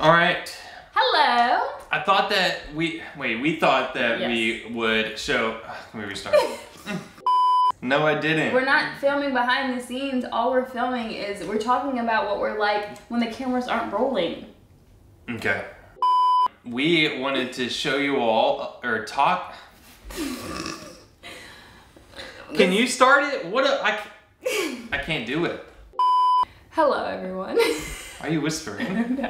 All right. Hello. I thought that we thought that Yes. we would show. Let me restart. No, I didn't. We're not filming behind the scenes. All we're filming is we're talking about what we're like when the cameras aren't rolling. Okay. We wanted to show you all, or talk. Can you start it? I can't do it. Hello, everyone. Why are you whispering?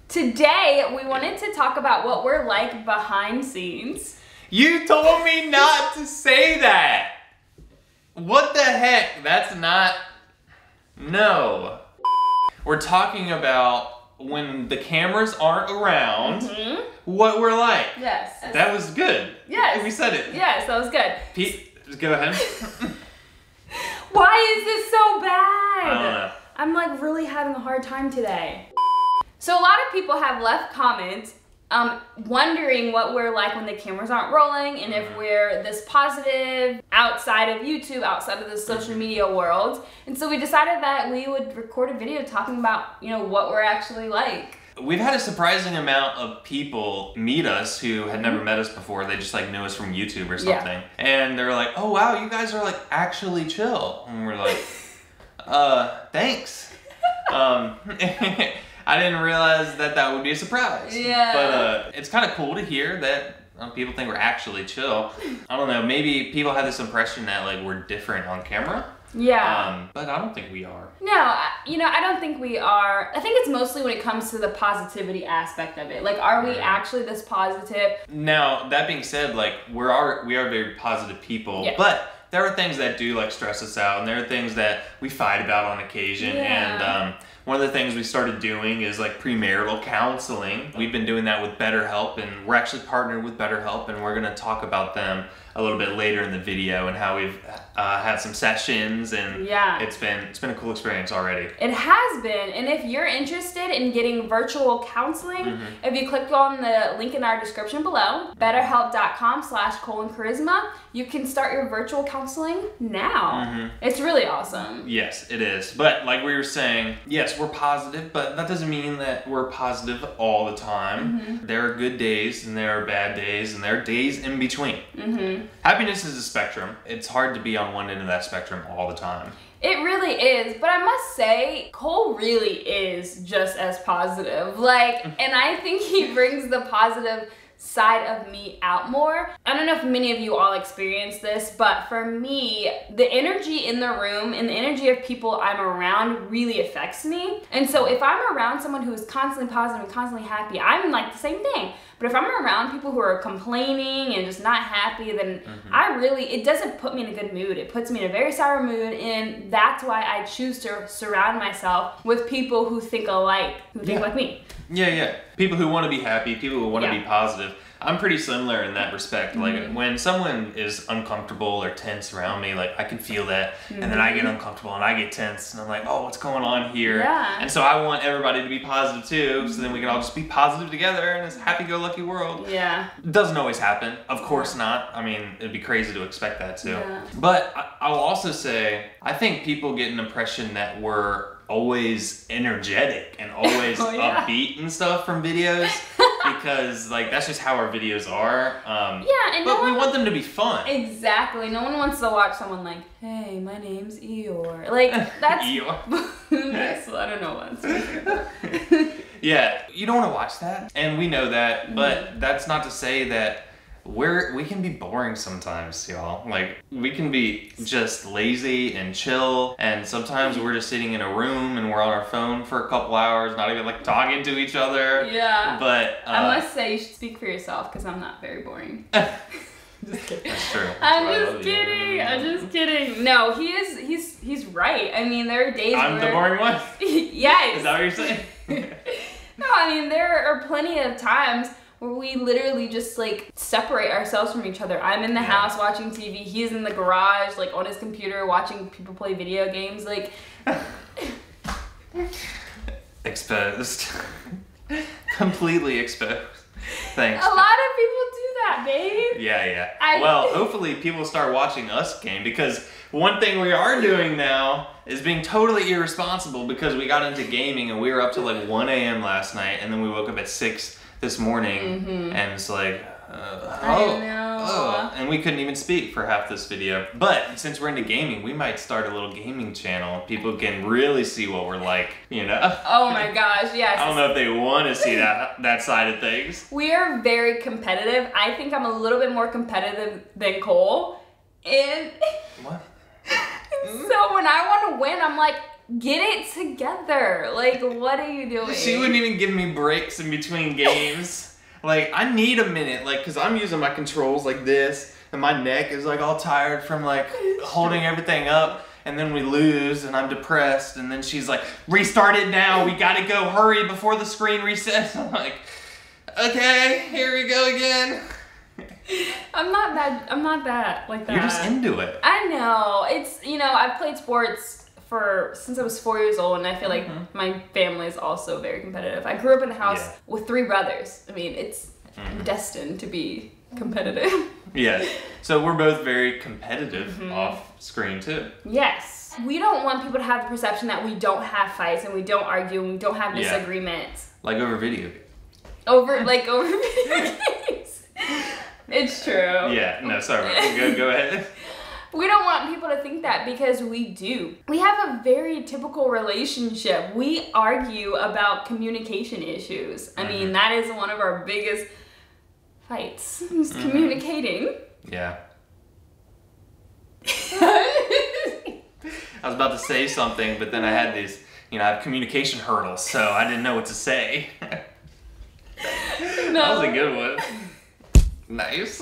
Today, we wanted to talk about what we're like behind scenes. You told me not to say that. What the heck? That's not. No. We're talking about when the cameras aren't around, what we're like. Yes. That was good. Yes. We said it. Yes, that was good. Pete, go ahead. Why is this so bad? I don't know. I'm like really having a hard time today. So a lot of people have left comments wondering what we're like when the cameras aren't rolling and if we're this positive outside of YouTube, outside of the social media world. And so we decided that we would record a video talking about, what we're actually like. We've had a surprising amount of people meet us who had never met us before. They just like knew us from YouTube or something. Yeah. And they're like, oh wow, you guys are like actually chill. And we're like, thanks. I didn't realize that would be a surprise. Yeah. But it's kind of cool to hear that people think we're actually chill. I don't know, maybe people have this impression that like we're different on camera. Yeah. But I don't think we are. No, I don't think we are. I think it's mostly when it comes to the positivity aspect of it. Like, are we actually this positive? Now, that being said, like we are very positive people, Yeah. but there are things that do like stress us out, and there are things that we fight about on occasion. Yeah. And one of the things we started doing is like premarital counseling. We've been doing that with BetterHelp, and we're actually partnered with BetterHelp, and we're gonna talk about them a little bit later in the video and how we've had some sessions, and it's been a cool experience already. It has been, and if you're interested in getting virtual counseling, if you click on the link in our description below, betterhelp.com/charisma, you can start your virtual counseling now. It's really awesome. Yes, it is. But like we were saying, yes, we're positive, but that doesn't mean that we're positive all the time. There are good days and there are bad days and there are days in between. Happiness is a spectrum. It's hard to be on one end of that spectrum all the time. It really is, but I must say, Cole really is just as positive. Like, and I think he brings the positive side of me out more. I don't know if many of you all experience this, but for me, the energy in the room and the energy of people I'm around really affects me. And so if I'm around someone who is constantly positive and constantly happy, I'm like the same thing. But if I'm around people who are complaining and just not happy, then it doesn't put me in a good mood. It puts me in a very sour mood, and that's why I choose to surround myself with people who think alike, who think like me. Yeah. People who want to be happy, people who want to be positive. I'm pretty similar in that respect. Like when someone is uncomfortable or tense around me, like I can feel that, and then I get uncomfortable and I get tense, and I'm like, oh, what's going on here? Yeah. And so I want everybody to be positive too, so then we can all just be positive together in this happy-go-lucky world. Yeah. It doesn't always happen, of course not. I mean, it'd be crazy to expect that too. Yeah. But I'll also say, I think people get an impression that we're always energetic and always upbeat and stuff from videos, because like that's just how our videos are. But we want them to be fun. Exactly. No one wants to watch someone like, hey, my name's Eeyore. Like that's Eeyore. I don't know what. Yeah, you don't want to watch that, and we know that, but that's not to say that we can be boring sometimes, y'all. Like, we can be just lazy and chill, and sometimes we're just sitting in a room and we're on our phone for a couple hours, not even like talking to each other. Yeah. But I must say, you should speak for yourself, because I'm not very boring. Just kidding. That's true. I'm just kidding. No, he's right. I mean, there are days I'm the boring one? Yes. Is that what you're saying? No, I mean, there are plenty of times where we literally just like separate ourselves from each other. I'm in the house watching TV, he's in the garage like on his computer watching people play video games, like exposed. Completely exposed. Thanks. A lot of people do that, babe. Yeah. Well, hopefully people start watching us game, because one thing we are doing now is being totally irresponsible, because we got into gaming and we were up till like 1 a.m. last night, and then we woke up at 6 this morning, and it's like, I know. And we couldn't even speak for half this video. But since we're into gaming, we might start a little gaming channel. People can really see what we're like, you know? Oh my gosh, yes. I don't know if they want to see that side of things. We are very competitive. I think I'm a little bit more competitive than Cole. And What? so when I want to win, I'm like, get it together. Like, what are you doing? She wouldn't even give me breaks in between games. Like, I need a minute, like, because I'm using my controls like this, and my neck is, like, all tired from, like, holding everything up, and then we lose, and I'm depressed, and then she's like, restart it now, we gotta go, hurry before the screen resets. I'm like, okay, here we go again. I'm not that like that. You're just into it. I know. It's, you know, I've played sports since I was 4 years old, and I feel like my family is also very competitive. I grew up in a house with 3 brothers. I mean, it's destined to be competitive. Yeah. So we're both very competitive off screen too. Yes. We don't want people to have the perception that we don't have fights and we don't argue and we don't have disagreements. Like over video games. Over video games. It's true. Yeah. No, sorry. Go ahead. We don't want people to think that, because we do. We have a very typical relationship. We argue about communication issues. I mean, that is one of our biggest fights, is communicating. Yeah. I was about to say something, but then I had these, I have communication hurdles, so I didn't know what to say. That was a good one. Nice.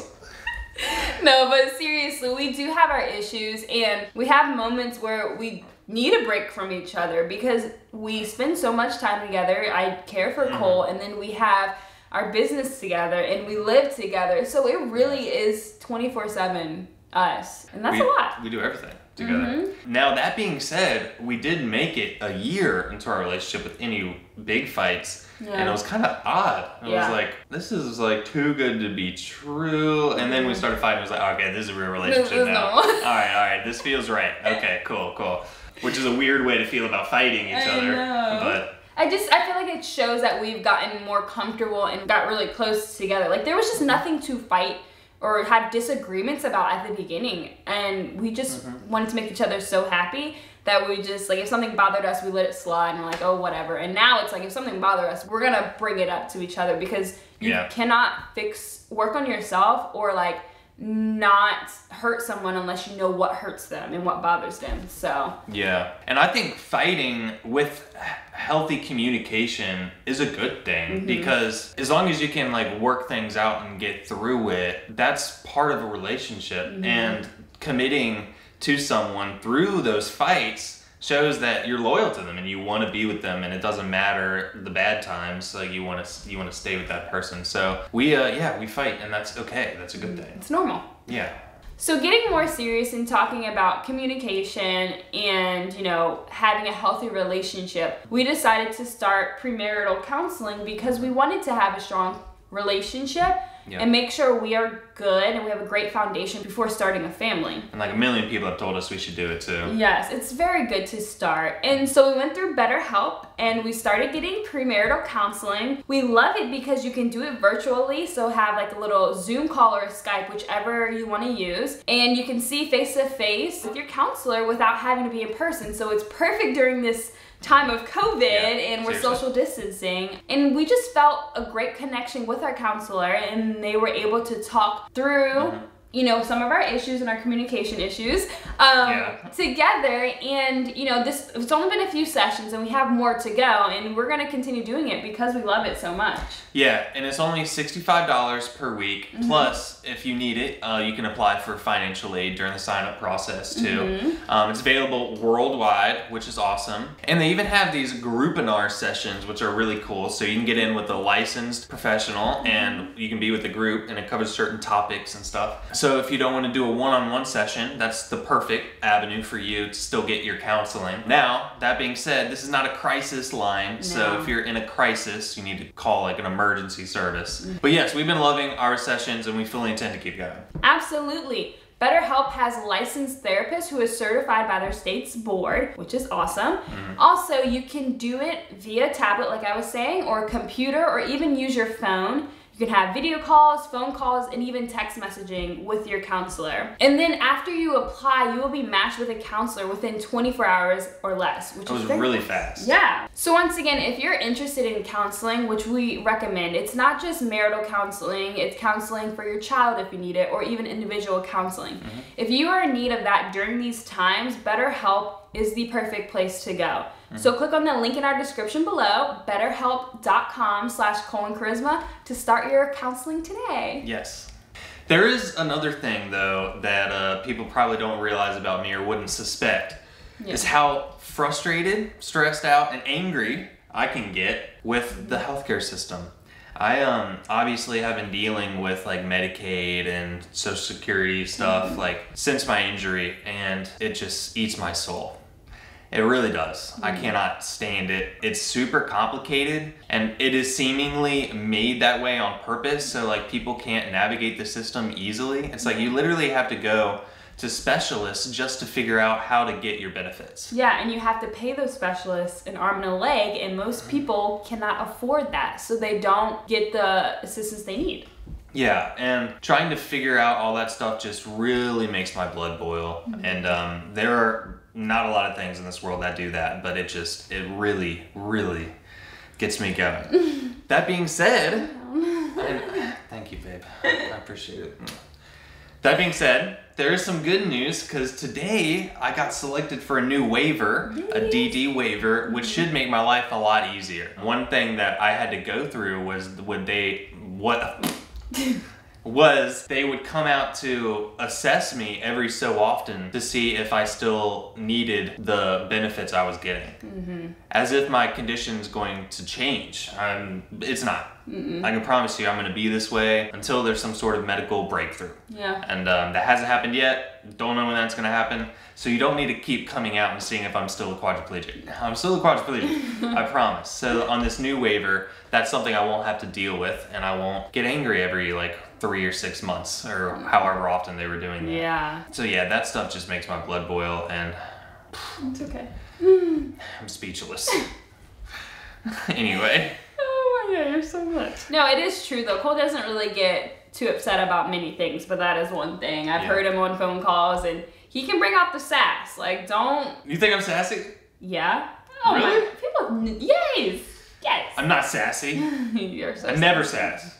No, but seriously, we do have our issues, and we have moments where we need a break from each other because we spend so much time together. I care for Cole, and then we have our business together, and we live together. So it really is 24/7 us, and that's a lot. We do everything together. Now, that being said, we did make it a year into our relationship with any big fights. And it was kind of odd. It was like, this is like too good to be true. And then we started fighting. It was like, okay, this is a real relationship now. All right, this feels right. Okay, cool. Which is a weird way to feel about fighting each other. But I feel like it shows that we've gotten more comfortable and got really close together. Like, there was just nothing to fight or have disagreements about at the beginning. And we just wanted to make each other so happy that we just, like, if something bothered us, we let it slide and we're like, oh, whatever. And now it's like, if something bothers us, we're gonna bring it up to each other, because you cannot work on yourself or, like, not hurt someone unless you know what hurts them and what bothers them. So yeah, and I think fighting with healthy communication is a good thing, because as long as you can, like, work things out and get through it, that's part of a relationship. And committing to someone through those fights shows that you're loyal to them and you want to be with them, and it doesn't matter the bad times. Like, you want to stay with that person. So we fight, and that's okay. That's a good thing. It's normal. Yeah. So getting more serious and talking about communication and, having a healthy relationship, we decided to start premarital counseling because we wanted to have a strong relationship and make sure we are good and we have a great foundation before starting a family. And like a million people have told us we should do it too. Yes, it's very good to start. And so we went through BetterHelp and we started getting premarital counseling. We love it because you can do it virtually, so have like a little Zoom call or a Skype, whichever you want to use. And you can see face to face with your counselor without having to be in person. So it's perfect during this time of COVID and we're social distancing. And we just felt a great connection with our counselor, and they were able to talk through some of our issues and our communication issues together. And it's only been a few sessions and we have more to go, and we're going to continue doing it because we love it so much. Yeah, and it's only $65 per week. Plus, if you need it, you can apply for financial aid during the sign-up process too. It's available worldwide, which is awesome. And they even have these groupinar sessions, which are really cool. So you can get in with a licensed professional and you can be with the group, and it covers certain topics and stuff. So if you don't want to do a one-on-one session, that's the perfect avenue for you to still get your counseling. Now, that being said, this is not a crisis line. No. So if you're in a crisis, you need to call like an emergency service. But yes, we've been loving our sessions and we fully intend to keep going. Absolutely. BetterHelp has licensed therapists who is certified by their state's board, which is awesome. Also, you can do it via tablet, like I was saying, or a computer, or even use your phone. You can have video calls, phone calls, and even text messaging with your counselor. And then after you apply, you will be matched with a counselor within 24 hours or less, which is really fast. Yeah. So once again, if you're interested in counseling, which we recommend, it's not just marital counseling, it's counseling for your child if you need it, or even individual counseling. If you are in need of that during these times, BetterHelp is the perfect place to go. So click on the link in our description below, betterhelp.com/charisma to start your counseling today. Yes. There is another thing though that people probably don't realize about me or wouldn't suspect, is how frustrated, stressed out, and angry I can get with the healthcare system. I obviously have been dealing with like Medicaid and Social Security stuff like since my injury, and it just eats my soul. It really does. I cannot stand it. It's super complicated, and it is seemingly made that way on purpose so like people can't navigate the system easily. It's like you literally have to go to specialists just to figure out how to get your benefits. Yeah, and you have to pay those specialists an arm and a leg, and most people cannot afford that, so they don't get the assistance they need. Yeah, and trying to figure out all that stuff just really makes my blood boil. And there are not a lot of things in this world that do that, but it really, really gets me going. That being said, thank you, babe. I appreciate it. That being said, there is some good news because today I got selected for a new waiver, a DD waiver, which should make my life a lot easier. One thing that I had to go through was they would come out to assess me every so often to see if I still needed the benefits I was getting. As if my condition's going to change. It's not. I can promise you I'm gonna be this way until there's some sort of medical breakthrough. Yeah. And that hasn't happened yet. Don't know when that's gonna happen. So you don't need to keep coming out and seeing if I'm still a quadriplegic. I'm still a quadriplegic, I promise. So on this new waiver, that's something I won't have to deal with, and I won't get angry every like 3 or 6 months or however often they were doing that. Yeah. So yeah, that stuff just makes my blood boil, and it's okay. I'm speechless. Anyway. Oh my god, you're so much. No, it is true though. Cole doesn't really get too upset about many things, but that is one thing. I've heard him on phone calls, and he can bring out the sass. Like, don't. You think I'm sassy? Yeah. Oh really? People. Yes. Yes. I'm not sassy. You're so. I never sass.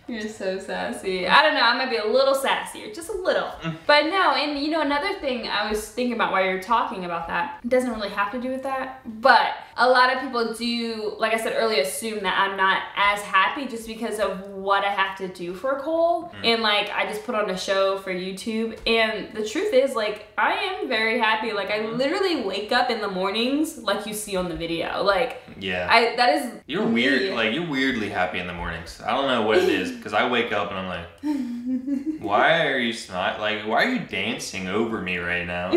You're so sassy. I don't know, I might be a little sassier, just a little. But no, and you know, another thing I was thinking about while you're talking about that, it doesn't really have to do with that, but a lot of people do, like I said earlier, assume that I'm not as happy just because of what I have to do for Cole. And like, I just put on a show for YouTube, and the truth is, like, I am very happy. Like, I literally wake up in the mornings like you see on the video. Like, yeah, that is you're me. Weird. Like, you're weirdly happy in the mornings. I don't know what it is, because I wake up and I'm like, why are you not like? Why are you dancing over me right now?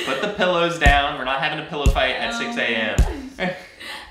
Put the pillows down. We're not having a pillow fight at 6 a.m.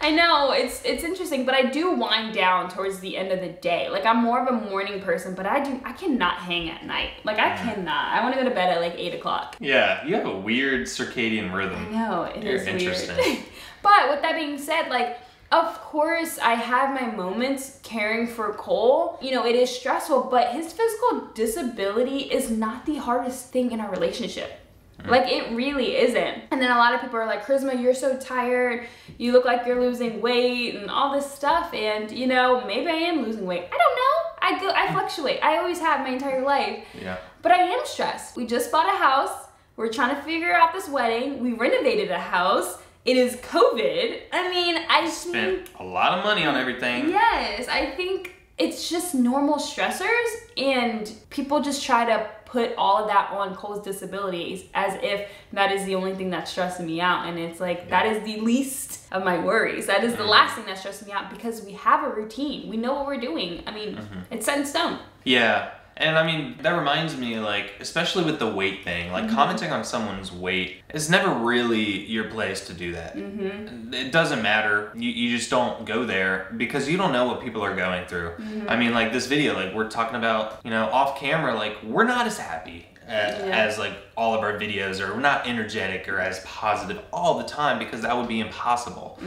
I know, it's interesting, but I do wind down towards the end of the day. Like, I'm more of a morning person, but I cannot hang at night. Like, I cannot. I want to go to bed at like 8 o'clock. Yeah, you have a weird circadian rhythm. I know, it is interesting. Weird. But with that being said, like, of course, I have my moments caring for Cole. You know, it is stressful, but his physical disability is not the hardest thing in our relationship. Like, it really isn't. And then a lot of people are like, Charisma, you're so tired. You look like you're losing weight and all this stuff. And, you know, maybe I am losing weight. I don't know. I fluctuate. I always have my entire life. Yeah. But I am stressed. We just bought a house. We're trying to figure out this wedding. We renovated a house. It is COVID. I mean, I spent a lot of money on everything. Yes, I think it's just normal stressors, and people just try to put all of that on Cole's disabilities as if that is the only thing that's stressing me out. And it's like, that is the least of my worries. That is the last thing that's stressing me out, because we have a routine. We know what we're doing. I mean, it's set in stone. Yeah. And I mean, that reminds me, like, especially with the weight thing, like commenting on someone's weight is never really your place to do that. It doesn't matter. You just don't go there because you don't know what people are going through. I mean, like this video, like we're talking about, you know, off camera, like we're not as happy as like all of our videos, or we're not energetic or as positive all the time because that would be impossible.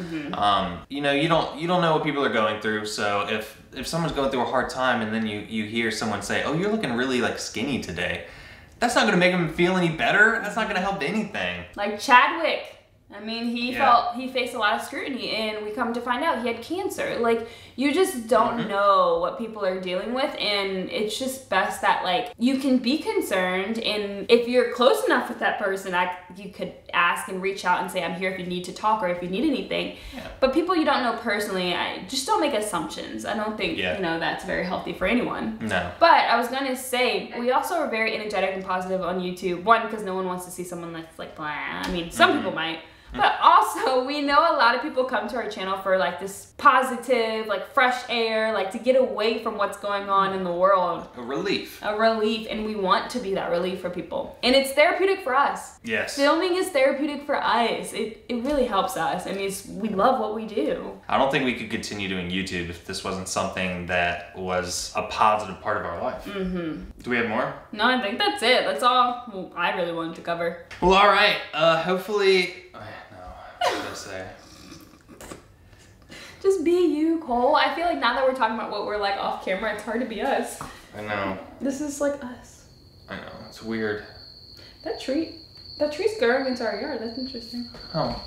You know, you don't know what people are going through. So if someone's going through a hard time and then you hear someone say, oh, you're looking really like skinny today, that's not gonna make them feel any better. That's not gonna help anything. Like Chadwick. I mean, he faced a lot of scrutiny, and we come to find out he had cancer. Like, you just don't know what people are dealing with, and it's just best that, like, you can be concerned, and if you're close enough with that person, you could ask and reach out and say, I'm here if you need to talk or if you need anything. But people you don't know personally, just don't make assumptions. I don't think, you know, that's very healthy for anyone. No. But I was gonna say, we also are very energetic and positive on YouTube. One, because no one wants to see someone that's like, blah. I mean, some people might. But also, we know a lot of people come to our channel for like this positive, like fresh air, like to get away from what's going on in the world. A relief. A relief, and we want to be that relief for people. And it's therapeutic for us. Yes. Filming is therapeutic for us. It really helps us. I mean, we love what we do. I don't think we could continue doing YouTube if this wasn't something that was a positive part of our life. Do we have more? No, I think that's it. That's all I really wanted to cover. Well, all right. Hopefully... What was I gonna say? Just be you, Cole. I feel like now that we're talking about what we're like off camera, it's hard to be us. I know. This is like us. I know. It's weird. That tree's growing into our yard. That's interesting. Oh.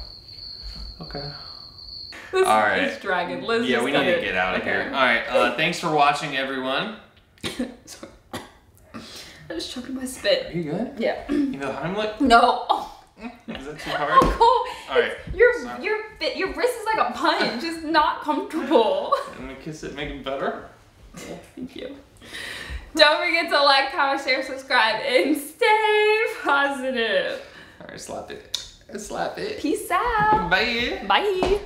Okay. All right. This dragon. Liz, yeah, we need to get out of here. All right. Thanks for watching, everyone. Sorry. I just choked my spit. Are you good? Yeah. You know Heimlich? No. Oh. Is that too hard? Oh, Cole. All right. Your wrist is like a punch. It's not comfortable. Let me kiss it, make it better. Yeah, thank you. Don't forget to like, comment, share, subscribe, and stay positive. All right, slap it. Slap it. Peace out. Bye. Bye.